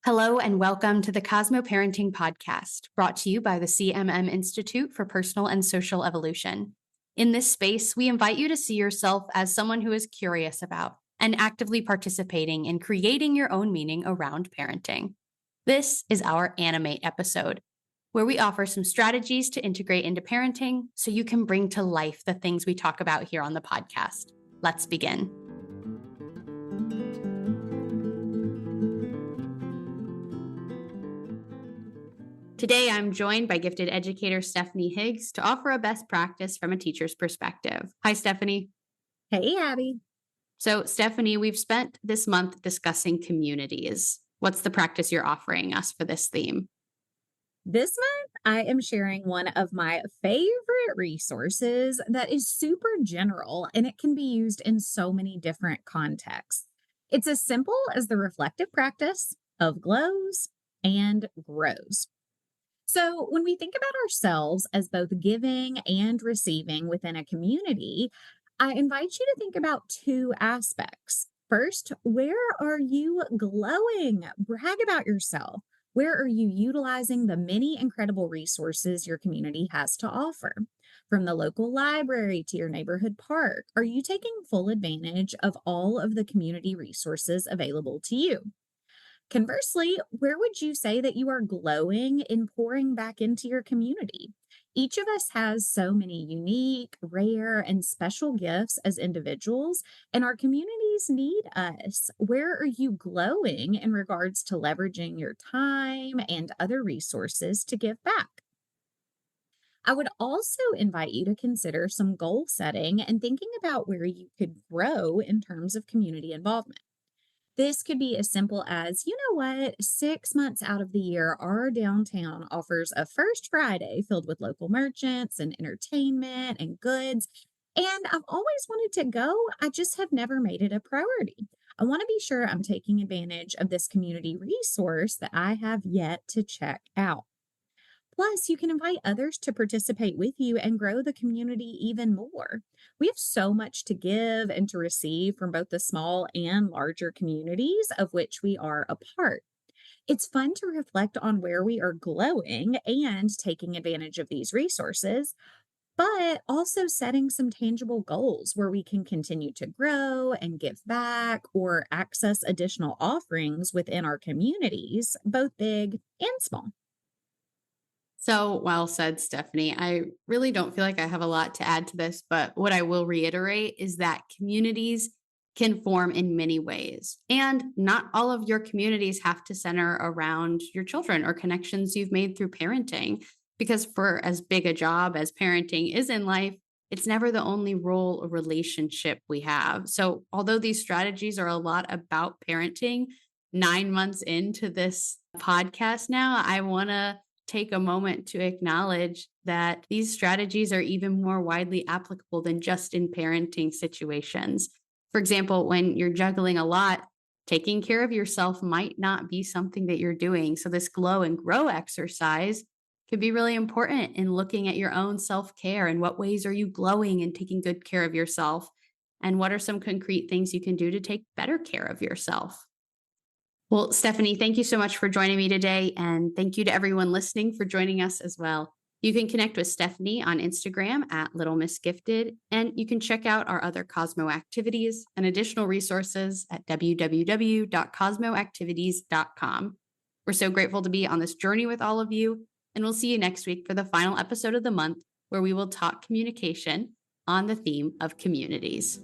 Hello and welcome to the Cosmo Parenting Podcast, brought to you by the CMM Institute for Personal and Social Evolution. In this space, we invite you to see yourself as someone who is curious about and actively participating in creating your own meaning around parenting. This is our Animate episode, where we offer some strategies to integrate into parenting so you can bring to life the things we talk about here on the podcast. Let's begin. Today, I'm joined by gifted educator Stephanie Higgs to offer a best practice from a teacher's perspective. Hi, Stephanie. Hey, Abbie. So, Stephanie, we've spent this month discussing communities. What's the practice you're offering us for this theme? This month, I am sharing one of my favorite resources that is super general and it can be used in so many different contexts. It's as simple as the reflective practice of glows and grows. So, when we think about ourselves as both giving and receiving within a community, I invite you to think about two aspects. First, where are you glowing? Brag about yourself. Where are you utilizing the many incredible resources your community has to offer? From the local library to your neighborhood park, are you taking full advantage of all of the community resources available to you? Conversely, where would you say that you are glowing in pouring back into your community? Each of us has so many unique, rare, and special gifts as individuals, and our communities need us. Where are you glowing in regards to leveraging your time and other resources to give back? I would also invite you to consider some goal setting and thinking about where you could grow in terms of community involvement. This could be as simple as, you know what, 6 months out of the year, our downtown offers a First Friday filled with local merchants and entertainment and goods. And I've always wanted to go. I just have never made it a priority. I want to be sure I'm taking advantage of this community resource that I have yet to check out. Plus, you can invite others to participate with you and grow the community even more. We have so much to give and to receive from both the small and larger communities of which we are a part. It's fun to reflect on where we are glowing and taking advantage of these resources, but also setting some tangible goals where we can continue to grow and give back or access additional offerings within our communities, both big and small. So well said, Stephanie. I really don't feel like I have a lot to add to this, but what I will reiterate is that communities can form in many ways. And not all of your communities have to center around your children or connections you've made through parenting. Because for as big a job as parenting is in life, it's never the only role or relationship we have. So, although these strategies are a lot about parenting, 9 months into this podcast now, I want to take a moment to acknowledge that these strategies are even more widely applicable than just in parenting situations. For example, when you're juggling a lot, taking care of yourself might not be something that you're doing. So, this glow and grow exercise could be really important in looking at your own self care and what ways are you glowing and taking good care of yourself. And what are some concrete things you can do to take better care of yourself? Well, Stephanie, thank you so much for joining me today. And thank you to everyone listening for joining us as well. You can connect with Stephanie on Instagram at Little Miss Gifted, and you can check out our other Cosmo activities and additional resources at www.cosmoactivities.com. We're so grateful to be on this journey with all of you, and we'll see you next week for the final episode of the month where we will talk communication on the theme of communities.